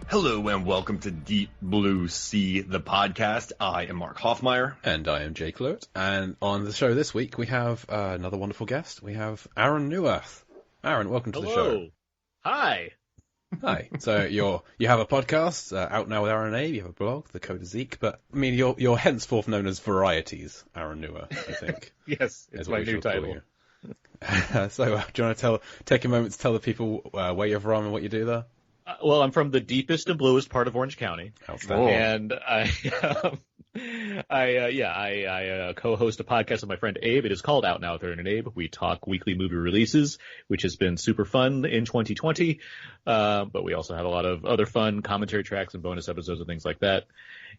Hello and welcome to Deep Blue Sea, the podcast. I am Mark Hoffmeyer. And I am Jake Lewis. And on the show this week, we have another wonderful guest. We have Aaron Neworth. Aaron, welcome to the show. Hi. Hi. So you have a podcast out now with Aaron and Abe. You have a blog, The Code of Zeke. But I mean, you're henceforth known as Varieties, Aaron Neworth, I think. Yes, it's my new title. So do you want to take a moment to tell the people where you're from and what you do there? Well, I'm from the deepest and bluest part of Orange County, and I co-host a podcast with my friend Abe. It is called Out Now with Aaron and Abe. We talk weekly movie releases, which has been super fun in 2020. But we also have a lot of other fun commentary tracks and bonus episodes and things like that.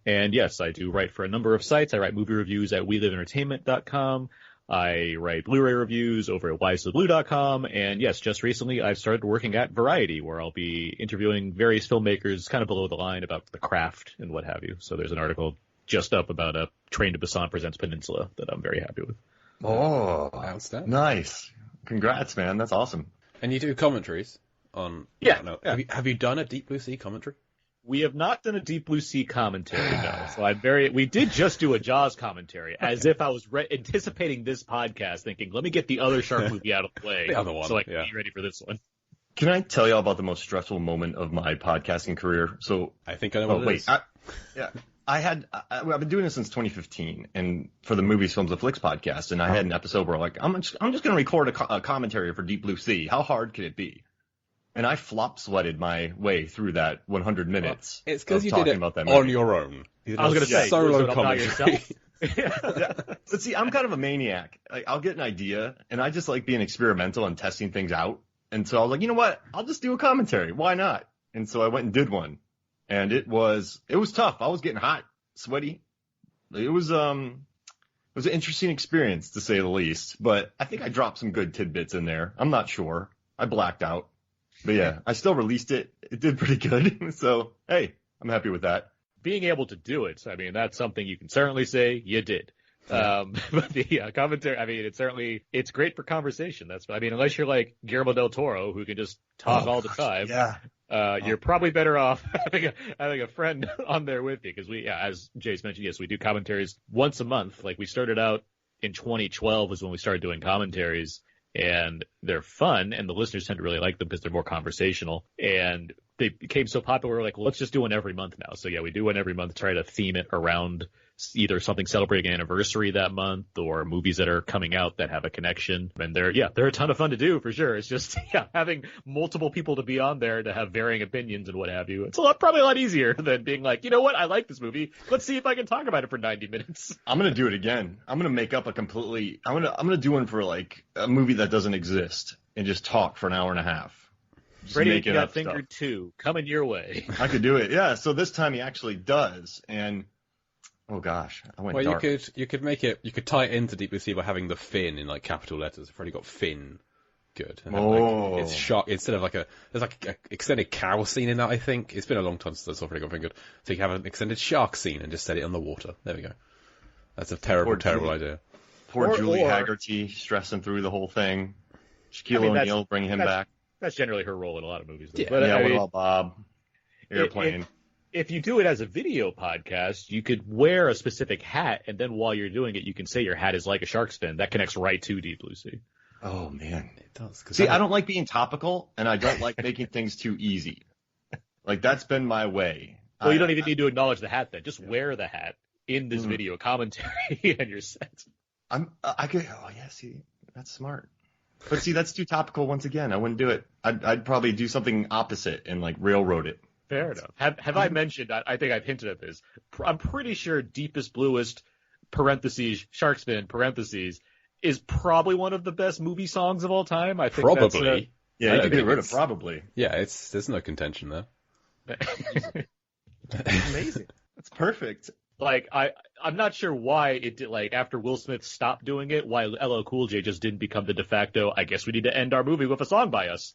And yes, I do write for a number of sites. I write movie reviews at WeLiveEntertainment.com. I write Blu-ray reviews over at wisewithblue.com, and yes, just recently I've started working at Variety, where I'll be interviewing various filmmakers kind of below the line about the craft and what have you. So there's an article just up about a Train to Busan Presents Peninsula that I'm very happy with. Oh, outstanding. Nice. Congrats, man. That's awesome. And you do commentaries on... Yeah. Have you done a Deep Blue Sea commentary? We have not done a Deep Blue Sea commentary, no. So we did just do a Jaws commentary, as if I was anticipating this podcast, thinking, let me get the other shark movie out of the way. The other one. So I can be ready for this one. Can I tell y'all about the most stressful moment of my podcasting career? So I think I know what it is. I've been doing this since 2015, and for the Movies, Films, and Flicks podcast, and I had an episode where I'm just going to record a commentary for Deep Blue Sea. How hard could it be? And I flop sweated my way through that 100 minutes. It's because you did it on your own. I was going to say, solo commentary. Yeah. But see, I'm kind of a maniac. Like, I'll get an idea, and I just like being experimental and testing things out. And so I was like, you know what? I'll just do a commentary. Why not? And so I went and did one. And it was tough. I was getting hot, sweaty. It was an interesting experience, to say the least. But I think I dropped some good tidbits in there. I'm not sure. I blacked out. But yeah, I still released it. It did pretty good. So, hey, I'm happy with that. Being able to do it, I mean, that's something you can certainly say you did. But the commentary, I mean, it's great for conversation. Unless you're like Guillermo del Toro, who can just talk all the time. Yeah. You're probably better off having a friend on there with you. Because as Jace mentioned, yes, we do commentaries once a month. Like, we started out in 2012 was when we started doing commentaries. And they're fun, and the listeners tend to really like them because they're more conversational. And they became so popular, we're like, well, let's just do one every month now. So yeah, we do one every month, try to theme it around either something celebrating an anniversary that month or movies that are coming out that have a connection. And they're a ton of fun to do for sure. It's just, having multiple people to be on there to have varying opinions and what have you. It's probably a lot easier than being like, you know what? I like this movie. Let's see if I can talk about it for 90 minutes. I'm going to do it again. I'm going to make up I'm going to do one for like a movie that doesn't exist and just talk for an hour and a half. Freddie Got Fingered 2, coming your way. I could do it. Yeah. So this time he actually does. And oh gosh, I went dark. You could tie it into Deep Blue Sea by having the Finn in like capital letters. I've already got Finn. Good. And it's shark instead of there's like a extended cow scene in that, I think. It's been a long time since I've already got Fingered. So you can have an extended shark scene and just set it on the water. There we go. That's a terrible idea. Poor Julie Haggerty stressing through the whole thing. Shaquille O'Neal bringing him back. That's generally her role in a lot of movies. Yeah, what about Bob? Airplane. If you do it as a video podcast, you could wear a specific hat, and then while you're doing it, you can say your hat is like a shark's fin. That connects right to Deep Blue Sea. Oh, man. It does. See, I don't like being topical, and I don't like making things too easy. Like, that's been my way. Well, you don't even need to acknowledge the hat then. Just wear the hat in this video commentary, and you're set. See, that's smart. But see, that's too topical once again. I wouldn't do it. I'd probably do something opposite and like railroad it. Fair enough. Have I mentioned, I think I've hinted at this, I'm pretty sure Deepest Bluest, parentheses, Shark's Fin, parentheses, is probably one of the best movie songs of all time. I think probably. You can get rid of probably. Yeah, there's no contention there. Amazing. That's perfect. Like, I'm not sure why it did, like, after Will Smith stopped doing it, why LL Cool J just didn't become the de facto, I guess we need to end our movie with a song by us.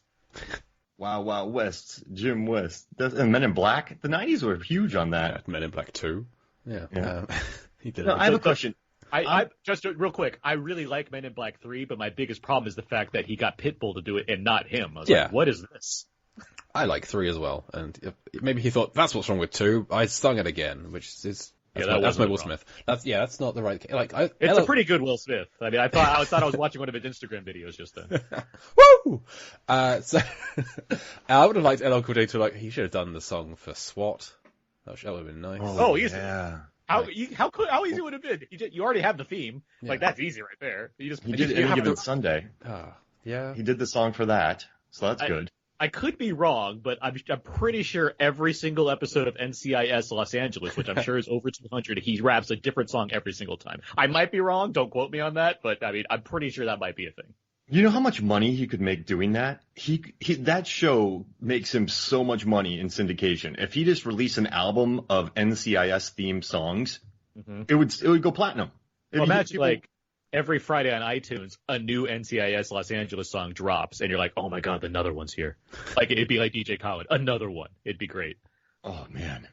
Wild Wild West, Jim West. And Men in Black, the 90s were huge on that. Yeah, Men in Black 2. Yeah. He did I have a question. I just real quick, I really like Men in Black 3, but my biggest problem is the fact that he got Pitbull to do it and not him. I was like, what is this? I like 3 as well, and maybe he thought that's what's wrong with 2. I sung it again, which is that's my Will Smith. That's not the right. It's a pretty good Will Smith. I mean, I thought I was watching one of his Instagram videos just then. Woo! So I would have liked LL Cool J to he should have done the song for SWAT. That would have been nice. Oh, easy. Yeah. How easy would it have been? You already have the theme. Yeah. That's easy right there. He did Any Given Sunday. Yeah. He did the song for that, so that's good. I could be wrong, but I'm pretty sure every single episode of NCIS Los Angeles, which I'm sure is over 200, he raps a different song every single time. I might be wrong. Don't quote me on that, but I mean, I'm pretty sure that might be a thing. You know how much money he could make doing that? That show makes him so much money in syndication. If he just released an album of NCIS themed songs, it would go platinum. Well, imagine every Friday on iTunes, a new NCIS Los Angeles song drops, and you're like, oh my god, another one's here. It'd be like DJ Khaled, another one. It'd be great. Oh man.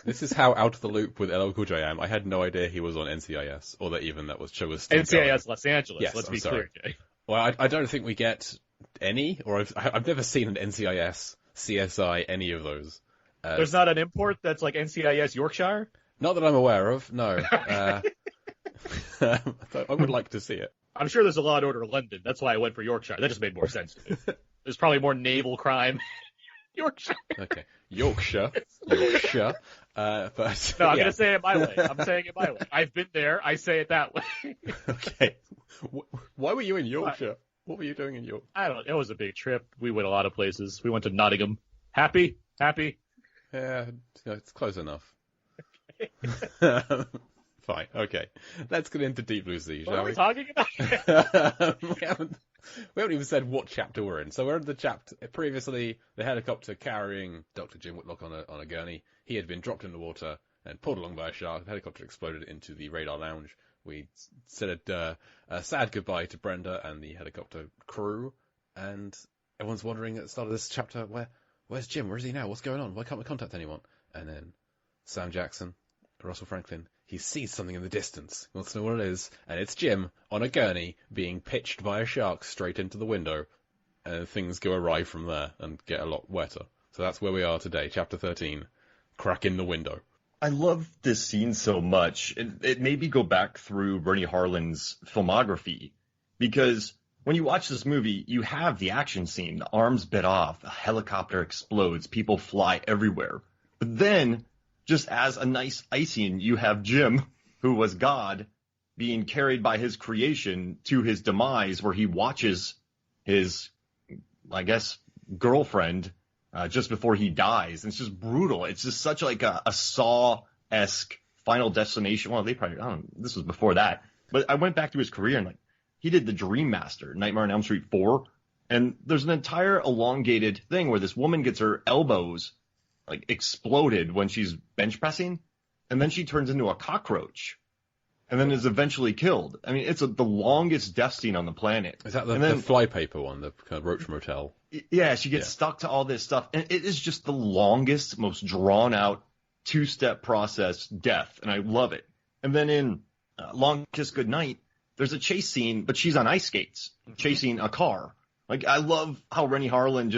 This is how out of the loop with LL Cool J I am. I had no idea he was on NCIS, or that even that show was still NCIS going. Los Angeles, yes, let's be clear, Jay. Well, I don't think we get any, or I've never seen an NCIS, CSI, any of those. There's not an import that's like NCIS Yorkshire? Not that I'm aware of, no. I would like to see it. I'm sure there's a Law and Order London. That's why I went for Yorkshire. That just made more sense to me. There's probably more naval crime Yorkshire. Okay. Yorkshire. But no, I'm going to say it my way. I'm saying it my way. I've been there. I say it that way. Okay. Why were you in Yorkshire? What were you doing in York? I don't know. It was a big trip. We went a lot of places. We went to Nottingham. Happy? Yeah, it's close enough. Fine. Okay. Let's get into Deep Blue Sea, shall we? What are we talking about? We haven't even said what chapter we're in. So we're in the chapter previously. The helicopter carrying Dr. Jim Whitlock on a gurney. He had been dropped in the water and pulled along by a shark. The helicopter exploded into the radar lounge. We said a sad goodbye to Brenda and the helicopter crew, and everyone's wondering at the start of this chapter, where's Jim? Where is he now? What's going on? Why can't we contact anyone? And then Sam Jackson, Russell Franklin, he sees something in the distance. He wants to know what it is, and it's Jim on a gurney being pitched by a shark straight into the window, and things go awry from there and get a lot wetter. So that's where we are today, chapter 13, Crack in the Window. I love this scene so much. It made me go back through Rennie Harlin's filmography, because when you watch this movie, you have the action scene, the arms bit off, a helicopter explodes, people fly everywhere. But then, just as a nice icing, you have Jim, who was God, being carried by his creation to his demise, where he watches his, I guess, girlfriend just before he dies. And it's just brutal. It's just such like a Saw-esque Final Destination. Well, this was before that. But I went back to his career and he did The Dream Master, Nightmare on Elm Street 4. And there's an entire elongated thing where this woman gets her elbows exploded when she's bench pressing, and then she turns into a cockroach, and then is eventually killed. I mean, it's the longest death scene on the planet. Is that the flypaper one, the kind of Roach Motel? Yeah, she gets stuck to all this stuff, and it is just the longest, most drawn-out, two-step process death, and I love it. And then in Long Kiss Goodnight, there's a chase scene, but she's on ice skates, chasing a car. I love how Rennie Harlin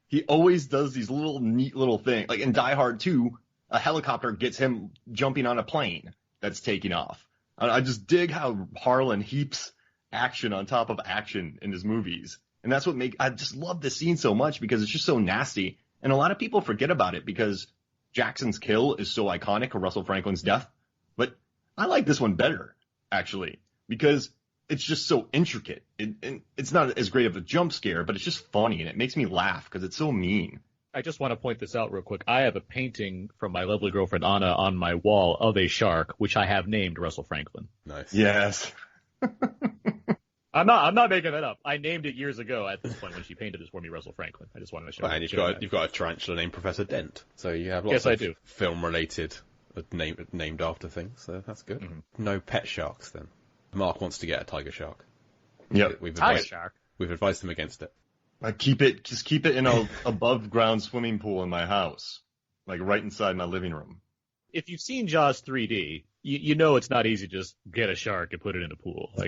he always does these neat little things. In Die Hard 2, a helicopter gets him jumping on a plane that's taking off. I just dig how Harlan heaps action on top of action in his movies. And that's I just love this scene so much because it's just so nasty. And a lot of people forget about it because Jackson's kill is so iconic, or Russell Franklin's death. But I like this one better, actually, because it's just so intricate. It's not as great of a jump scare, but it's just funny, and it makes me laugh because it's so mean. I just want to point this out real quick. I have a painting from my lovely girlfriend Anna on my wall of a shark, which I have named Russell Franklin. Nice. Yes. I'm not making that up. I named it years ago at this point when she painted this for me, Russell Franklin. I just wanted to show. And you've got a tarantula named Professor Dent, so you have lots of film-related named after things. So that's good. Mm-hmm. No pet sharks then. Mark wants to get a tiger shark. Yep. Tiger shark. We've advised him against it. Keep it in a above ground swimming pool in my house, right inside my living room. If you've seen Jaws 3D, you know it's not easy to just get a shark and put it in a pool. I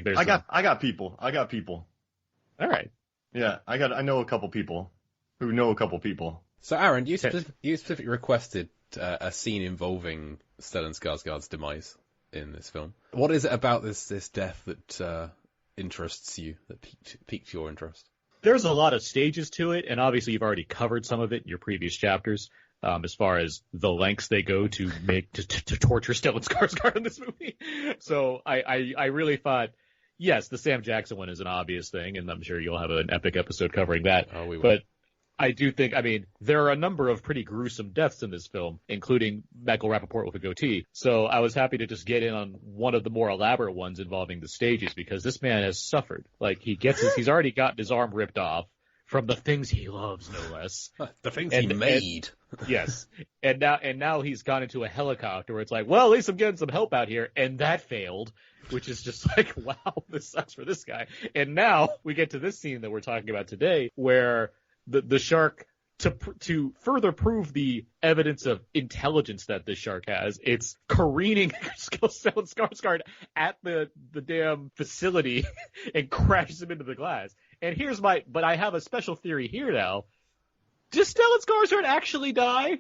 got people. All right. Yeah, I know a couple people who know a couple people. So, Aaron, you specifically requested a scene involving Stellan Skarsgård's demise in this film. What is it about this death that interests you, that piqued your interest? There's a lot of stages to it, and obviously you've already covered some of it in your previous chapters, as far as the lengths they go to make to torture Stellan Skarsgård in this movie. So I really thought, yes, the Sam Jackson one is an obvious thing, and I'm sure you'll have an epic episode covering that. Oh, we will. But I do think, there are a number of pretty gruesome deaths in this film, including Michael Rappaport with a goatee. So I was happy to just get in on one of the more elaborate ones involving the stages, because this man has suffered. Like, he's already gotten his arm ripped off from the things he loves, no less. The things he made. Yes. And now he's gone into a helicopter where it's like, well, at least I'm getting some help out here. And that failed, which is just like, wow, this sucks for this guy. And now we get to this scene that we're talking about today, where the shark, to further prove the evidence of intelligence that this shark has, it's careening Stellan Skarsgård at the damn facility and crashes him into the glass. And but I have a special theory here now. Does Stellan Skarsgård actually die?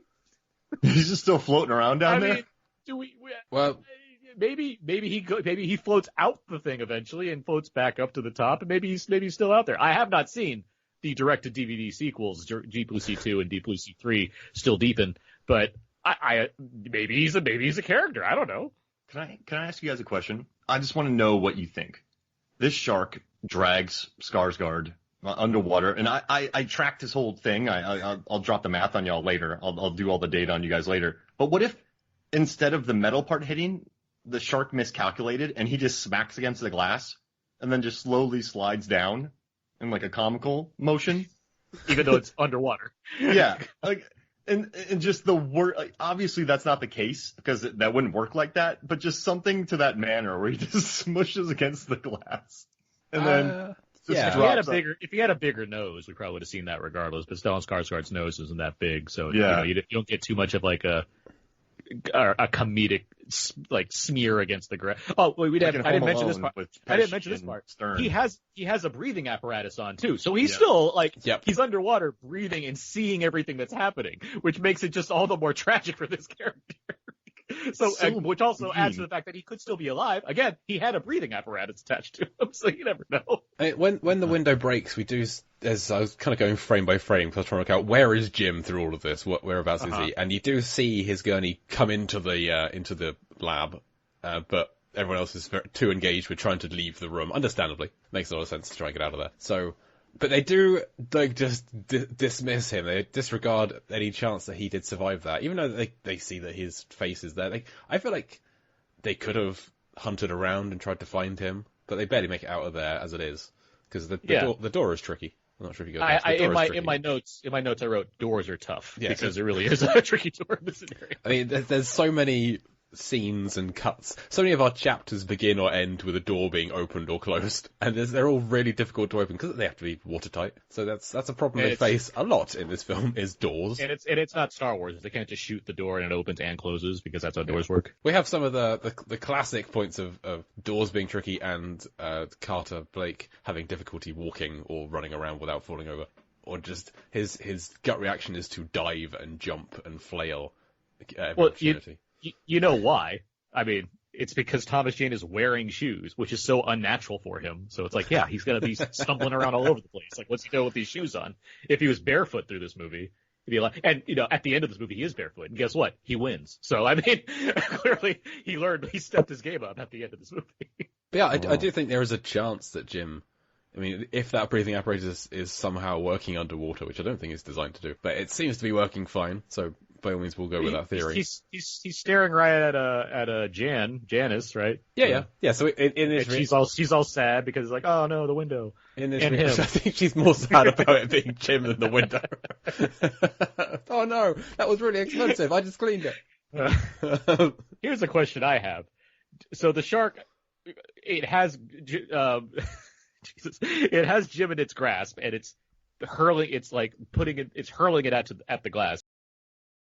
He's just still floating around down there? Well, maybe he floats out the thing eventually and floats back up to the top, and maybe he's still out there. I have not seen the direct-to-DVD sequels, Deep Blue Sea 2 and Deep Blue Sea 3, still deepen, but maybe he's a character. I don't know. Can I ask you guys a question? I just want to know what you think. This shark drags Skarsgård underwater, and I tracked this whole thing. I'll drop the math on y'all later. I'll do all the data on you guys later. But what if instead of the metal part hitting, the shark miscalculated and he just smacks against the glass and then just slowly slides down in like a comical motion, even though it's underwater? Yeah, like, and just the word. Like, obviously, that's not the case because that wouldn't work like that. But just something to that manner where he just smushes against the glass, and then if he had a bigger nose, we probably would have seen that regardless. But Stellan Skarsgård's nose isn't that big, so yeah, you don't get too much of like a comedic like smear against the ground. Oh, wait, I didn't mention this part. Stern. He has a breathing apparatus on too, so he's still like he's underwater breathing and seeing everything that's happening, which makes it just all the more tragic for this character. Which also adds to the fact that he could still be alive. Again, he had a breathing apparatus attached to him, so you never know. When the window breaks, we do. As I was kind of going frame by frame because I was trying to work out where is Jim through all of this, whereabouts is he, and you do see his gurney come into the lab, but everyone else is too engaged with trying to leave the room. Understandably, makes a lot of sense to try and get out of there. So, but they do just dismiss him. They disregard any chance that he did survive that, even though they see that his face is there. I feel like they could have hunted around and tried to find him, but they barely make it out of there as it is because the door is tricky. I'm not sure if you got that. In my notes, I wrote doors are tough because it really is a tricky door in this scenario. I mean, there's so many scenes and cuts. So many of our chapters begin or end with a door being opened or closed, and they're all really difficult to open because they have to be watertight. So that's a problem they face a lot in this film is doors. And it's not Star Wars. They can't just shoot the door and it opens and closes because that's how doors work. We have some of the classic points of doors being tricky and Carter Blake having difficulty walking or running around without falling over, or just his gut reaction is to dive and jump and flail. You know why? I mean, it's because Thomas Jane is wearing shoes, which is so unnatural for him. So it's like, he's going to be stumbling around all over the place. Like, what's he doing with these shoes on? If he was barefoot through this movie, he'd be like, and, at the end of this movie, he is barefoot. And guess what? He wins. So, I mean, clearly he stepped his game up at the end of this movie. But yeah, I do think there is a chance that Jim, I mean, if that breathing apparatus is somehow working underwater, which I don't think it's designed to do, but it seems to be working fine. So, by all means, we'll go with that theory. He's staring right at Janice, right? Yeah. So in this, she's all sad because it's like, oh no, the window. In this, I think she's more sad about it being Jim than the window. Oh no, that was really expensive. I just cleaned it. Here's a question I have. So the shark, it has it has Jim in its grasp, and it's hurling. It's like hurling it at the glass.